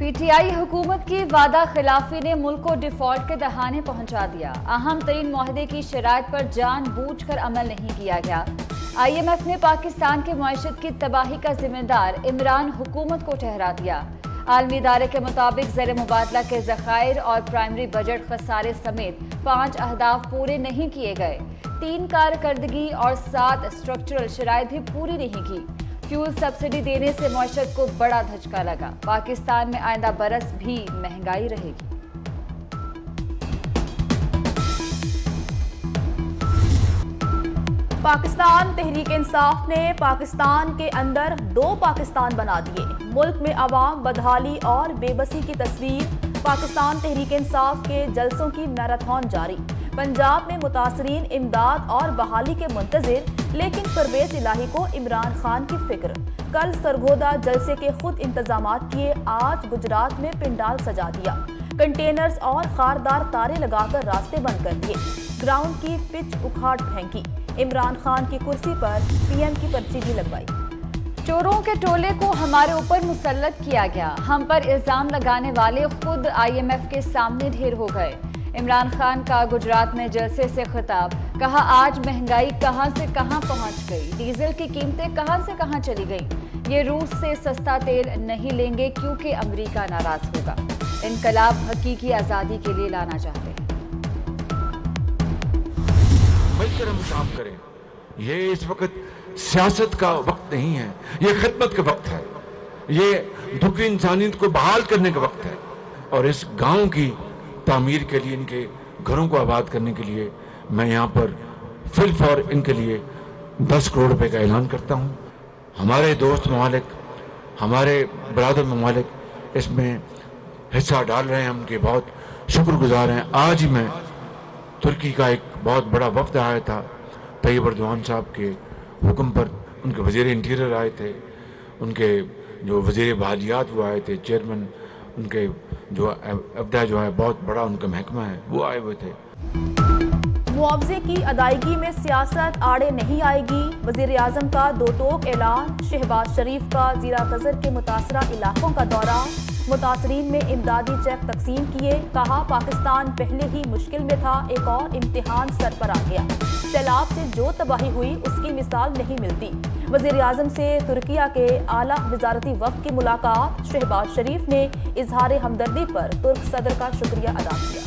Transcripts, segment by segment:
PTI हुकूमत की वादा खिलाफी ने मुल्क को डिफॉल्ट के दहाने पहुंचा दिया। अहम तरीन मुआहदे की शराइत पर जानबूझकर अमल नहीं किया गया। IMF ने पाकिस्तान के मुआशत की तबाही का जिम्मेदार इमरान हुकूमत को ठहरा दिया। आलमी इदारे के मुताबिक ज़र मुबादला के ज़खायर और प्राइमरी बजट खसारे समेत 5 अहदाफ पूरे नहीं किए गए। 3 कारकर्दगी और 7 स्ट्रक्चरल शराइत भी पूरी नहीं की। फ्यूल सब्सिडी देने से मईशत को बड़ा धचका लगा। पाकिस्तान में आइंदा बरस भी महंगाई रहेगी। पाकिस्तान तहरीक इंसाफ ने पाकिस्तान के अंदर 2 पाकिस्तान बना दिए। मुल्क में अवाम बदहाली और बेबसी की तस्वीर। पाकिस्तान तहरीक इंसाफ के जलसों की मैराथन जारी। पंजाब में मुतासरीन इमदाद और बहाली के मुंतजिर, लेकिन परवेज इलाही को इमरान खान की फिक्र। कल सरगोदा जलसे के खुद इंतजामात किए, आज गुजरात में पिंडाल सजा दिया। कंटेनर्स और खारदार तारे लगाकर रास्ते बंद कर दिए। ग्राउंड की पिच उखाड़ फेंकी। इमरान खान की कुर्सी पर PM की पर्ची भी लगवाई। चोरों के टोले को हमारे ऊपर मुसल्लत किया गया। हम पर इल्जाम लगाने वाले खुद IMF के सामने ढेर हो गए। इमरान खान का गुजरात में जलसे से खिताब। कहा, आज महंगाई कहां से कहां पहुंच गई, डीजल की कीमतें कहां से कहां चली गई। ये रूस से सस्ता तेल नहीं लेंगे क्योंकि अमेरिका नाराज होगा। इनकलाब हकीकी आजादी के लिए लाना चाहते हैं। मिलकर हम काम करें। ये इस वक्त सियासत का वक्त नहीं है, ये खिदमत का वक्त है। ये दुखी इंसानियत को बहाल करने का वक्त है। और इस गांव की तामीर के लिए, इनके घरों को आबाद करने के लिए मैं यहाँ पर फिल फॉर इनके लिए 10 करोड़ रुपए का ऐलान करता हूँ। हमारे दोस्त ममालिक, हमारे बरादर ममालिक इसमें हिस्सा डाल रहे हैं, हम उनके बहुत शुक्रगुजार हैं। आज ही मैं तुर्की का एक बहुत बड़ा वफ्द आया था, तैयब अर्दवान साहब के हुक्म पर। उनके वजीर इंटीरियर आए थे, उनके जो वजीर बहालियात वो आए थे, चेयरमैन उनके जो अब्दा जो है बहुत बड़ा उनका महकमा है, वो आए हुए थे। मुआवजे की अदायगी में सियासत आड़े नहीं आएगी। वजीर आजम का 2 टोक ऐलान। शहबाज शरीफ का ज़ीरा कज़र के मुतासरा इलाकों का दौरा। मुतासरीन में इमदादी चेक तकसीम किए। कहा, पाकिस्तान पहले ही मुश्किल में था, एक और इम्तिहान सर पर आ गया। सैलाब से जो तबाही हुई उसकी मिसाल नहीं मिलती। वजीर आजम से तुर्किया के आला वजारती वफ़द की मुलाकात। शहबाज शरीफ ने इजहार हमदर्दी पर तुर्क सदर का शुक्रिया अदा किया।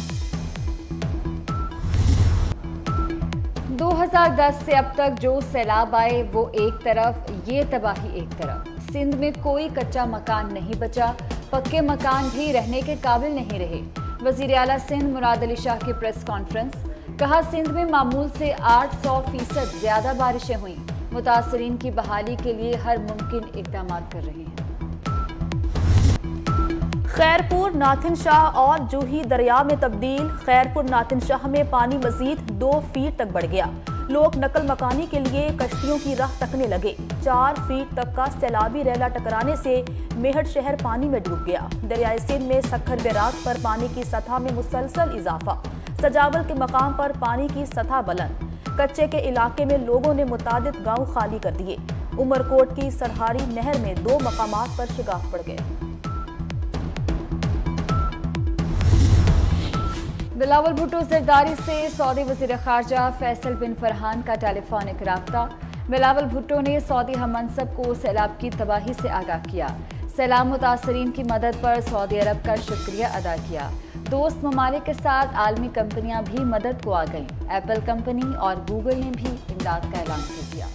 2010 से अब तक जो सैलाब आए वो एक तरफ, ये तबाही एक तरफ। सिंध में कोई कच्चा मकान नहीं बचा, पक्के मकान भी रहने के काबिल नहीं रहे। वजीर आला सिंध मुराद अली शाह की प्रेस कॉन्फ्रेंस। कहा, सिंध में मामूल से 800% ज्यादा बारिशें हुई। मुतासरीन की बहाली के लिए हर मुमकिन इकदाम कर रहे हैं। खैरपुर नाथिन शाह और जूही दरिया में तब्दील। खैरपुर नाथिन शाह में पानी मजीद 2 फीट तक बढ़ गया। लोग नकल मकानी के लिए कश्तियों की राह तकने लगे। 4 फीट तक का सैलाबी रैला टकराने से मेहट शहर पानी में डूब गया। दरियाई सिंध में सखर बैराग पर पानी की सतह में मुसलसल इजाफा। सजावल के मकाम पर पानी की सतह बुलंद। कच्चे के इलाके में लोगों ने मुतादिद गांव खाली कर दिए। उमरकोट की सरहारी नहर में 2 मकामात पर शिगाफ पड़ गए। बिलावल भुट्टो जरदारी से सऊदी वज़ीर ख़ारजा फैसल बिन फरहान का टेलीफोनिक राब्ता। बिलावल भुट्टो ने सऊदी हममनसब को सैलाब की तबाही से आगाह किया। सैलाब मुतासरीन की मदद पर सऊदी अरब का शुक्रिया अदा किया। दोस्त ममालिक के साथ आलमी कंपनियां भी मदद को आ गईं। एप्पल कंपनी और गूगल ने भी इमदाद का ऐलान कर दिया।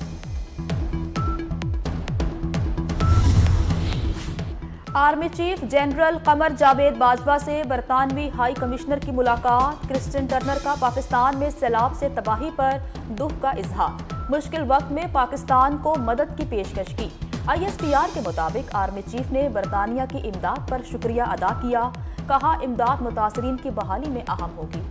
Army chief general Qamar Javed Bajwa से बरतानवी हाई कमिश्नर की मुलाकात। क्रिस्टिन टर्नर का पाकिस्तान में सैलाब से तबाही पर दुख का इजहार। मुश्किल वक्त में पाकिस्तान को मदद की पेशकश की। ISPR के मुताबिक आर्मी चीफ ने बरतानिया की इमदाद पर शुक्रिया अदा किया। कहा, इमदाद मुतासरीन की बहाली में अहम होगी।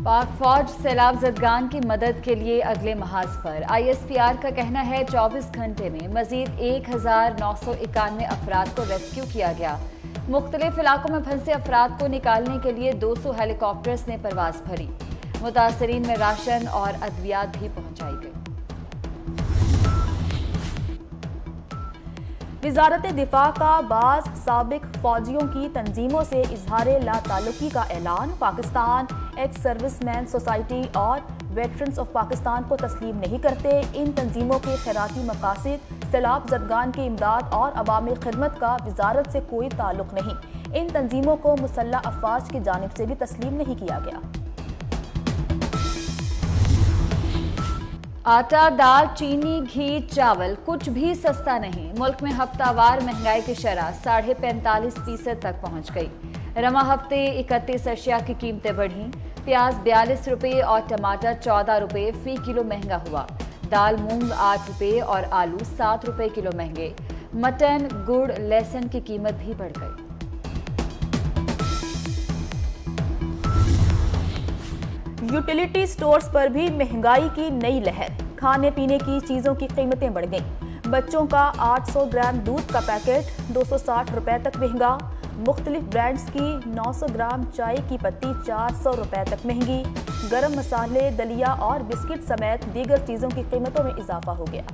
पाक फौज सैलाब ज़दगान की मदद के लिए अगले महाज पर। ISPR का कहना है 24 घंटे में मजीद 1991 अफराद को रेस्क्यू किया गया। मुख्तलिफ इलाकों में फंसे अफराद को निकालने के लिए 200 हेलीकॉप्टर्स ने परवाज भरी। मुतासरीन में राशन और अद्वियात भी पहुंचाई गई। वजारत दिफा का बाज़ साबिक फौजियों की तंजीमों से इजहार लाताल्लुकी का ऐलान। पाकिस्तान एक्स सर्विसमैन सोसाइटी और वेटरन्स ऑफ पाकिस्तान को तस्लीम नहीं करते। इन तंजीमों के खैराती मकासद, सैलाब ज़दगान की इमदाद और अवामी खिदमत का वजारत से कोई ताल्लुक नहीं। इन तंजीमों को मुसल्लह अफवाज की जानिब से भी तस्लीम नहीं किया गया। आटा, दाल, चीनी, घी, चावल कुछ भी सस्ता नहीं। मुल्क में हफ्तावार महंगाई की शरह 45.5% तक पहुंच गई। रवा हफ्ते 31 अशिया की कीमतें बढ़ी। प्याज 42 रुपये और टमाटर 14 रुपये फी किलो महंगा हुआ। दाल मूंग 8 रुपये और आलू 7 रुपये किलो महंगे। मटन, गुड़, लहसुन की कीमत भी बढ़ गई। यूटिलिटी स्टोर्स पर भी महंगाई की नई लहर। खाने पीने की चीज़ों की कीमतें बढ़ गईं। बच्चों का 800 ग्राम दूध का पैकेट 260 रुपए तक महंगा। मुख्तलिफ ब्रांड्स की 900 ग्राम चाय की पत्ती 400 रुपए तक महंगी। गरम मसाले, दलिया और बिस्किट समेत दीगर चीज़ों की कीमतों में इजाफा हो गया।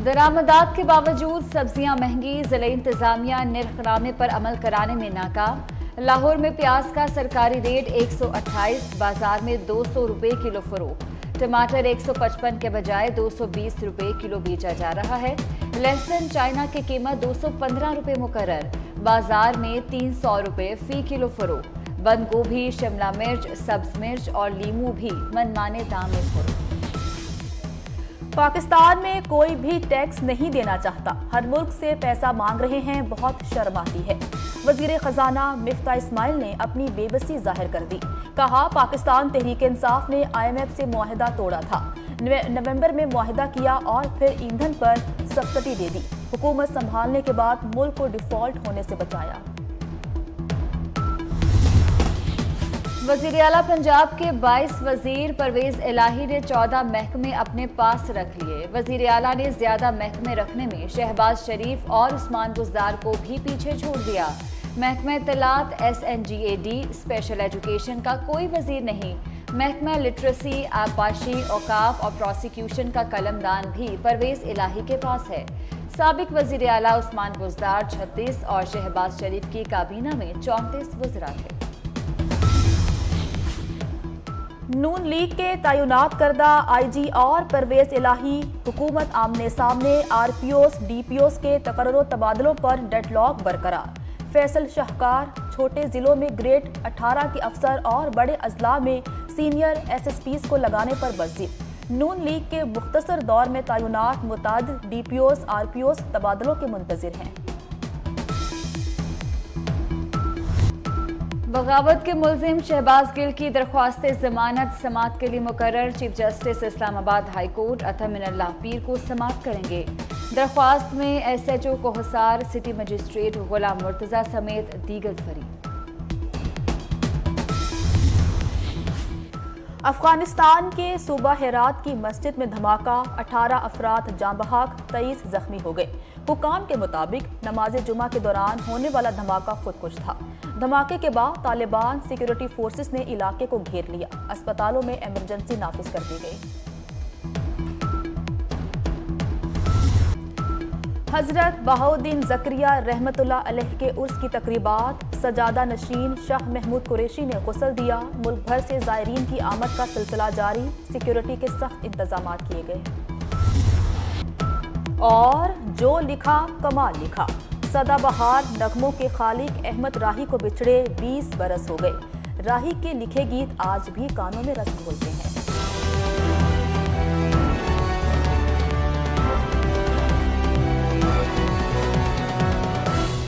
दरामदात के बावजूद सब्जियां महंगी। जिला इंतजामिया निर्खनामे पर अमल कराने में नाकाम। लाहौर में प्याज का सरकारी रेट 128, बाजार में 200 रुपये किलो फरोख्त। टमाटर 155 के बजाय 220 रुपये किलो बेचा जा रहा है। लहसुन चाइना की कीमत 215 रुपये मुकर्रर, बाजार में 300 रुपये फी किलो फरोख्त। बंद गोभी, शिमला मिर्च, सब्ज मिर्च और लीमू भी मनमाने दाम में फरोख्त। पाकिस्तान में कोई भी टैक्स नहीं देना चाहता। हर मुल्क से पैसा मांग रहे हैं, बहुत शर्म आती है। वजीर खजाना मिफ्ता इस्माइल ने अपनी बेबसी जाहिर कर दी। कहा, पाकिस्तान तहरीक इंसाफ ने IMF से मुआहिदा तोड़ा था। नवंबर में मुआहिदा किया और फिर ईंधन पर सब्सिडी दे दी। हुकूमत संभालने के बाद मुल्क को डिफॉल्ट होने से बचाया। वज़ीर आला पंजाब के 22 वजीर परवेज इलाही ने 14 महकमे अपने पास रख लिए। वज़ीर आला ने ज्यादा महकमे रखने में शहबाज शरीफ और उस्मान बुज़दार को भी पीछे छोड़ दिया। महकमा इत्तलात, SNGAD, स्पेशल एजुकेशन का कोई वजीर नहीं। महकमा लिटरेसी, आबपाशी, औकाफ और प्रोसिक्यूशन का कलमदान भी परवेज इलाही के पास है। साबिक वज़ीर आला उस्मान बुज़दार 36 और शहबाज शरीफ की काबीना में 34 वज़रा थे। नून लीग के तैनात करदा IG और परवेज इलाही हुकूमत आमने सामने। RPOs, DPOs के तकर्रो तबादलों पर डेडलॉक बरकरार। फैसल शाहकार, छोटे जिलों में ग्रेड 18 के अफसर और बड़े अजला में सीनियर SSPs को लगाने पर बज़िद। नून लीग के मुख्तसर दौर में तैनात मुताद DPOs, RPOs तबादलों के मुंतजिर हैं। बगावत के मुलजिम शहबाज गिल की दरख्वास्त जमानत समाअत के लिए मुकर्रर। Chief justice Islamabad high court अता मिनल्लाह पीर को समाअत करेंगे। दरख्वास्त में SHO कोहसार, सिटी मजिस्ट्रेट गुलाम मुर्तजा समेत दीगर फरीक। अफगानिस्तान के सूबा हेरात की मस्जिद में धमाका, 18 अफराद जाँ बहक, 23 जख्मी हो गए। हुकाम के मुताबिक नमाज जुमा के दौरान होने वाला धमाका खुदकुश था। धमाके के बाद तालिबान सिक्योरिटी फोर्सेस ने इलाके को घेर लिया। अस्पतालों में इमरजेंसी नाफिज कर दी गई। हजरत बहाउद्दीन ज़करिया रहमतुल्लाह अलैह के उर्स की तकरीबात। सजादा नशीन शाह महमूद कुरैशी ने गुस्ल दिया। मुल्क भर से ज़ायरीन की आमद का सिलसिला जारी। सिक्योरिटी के सख्त इंतजाम किए गए। और जो लिखा कमाल लिखा। सदाबहार नगमों के खालिक अहमद राही को बिछड़े 20 बरस हो गए। राही के लिखे गीत आज भी कानों में रस घोलते हैं।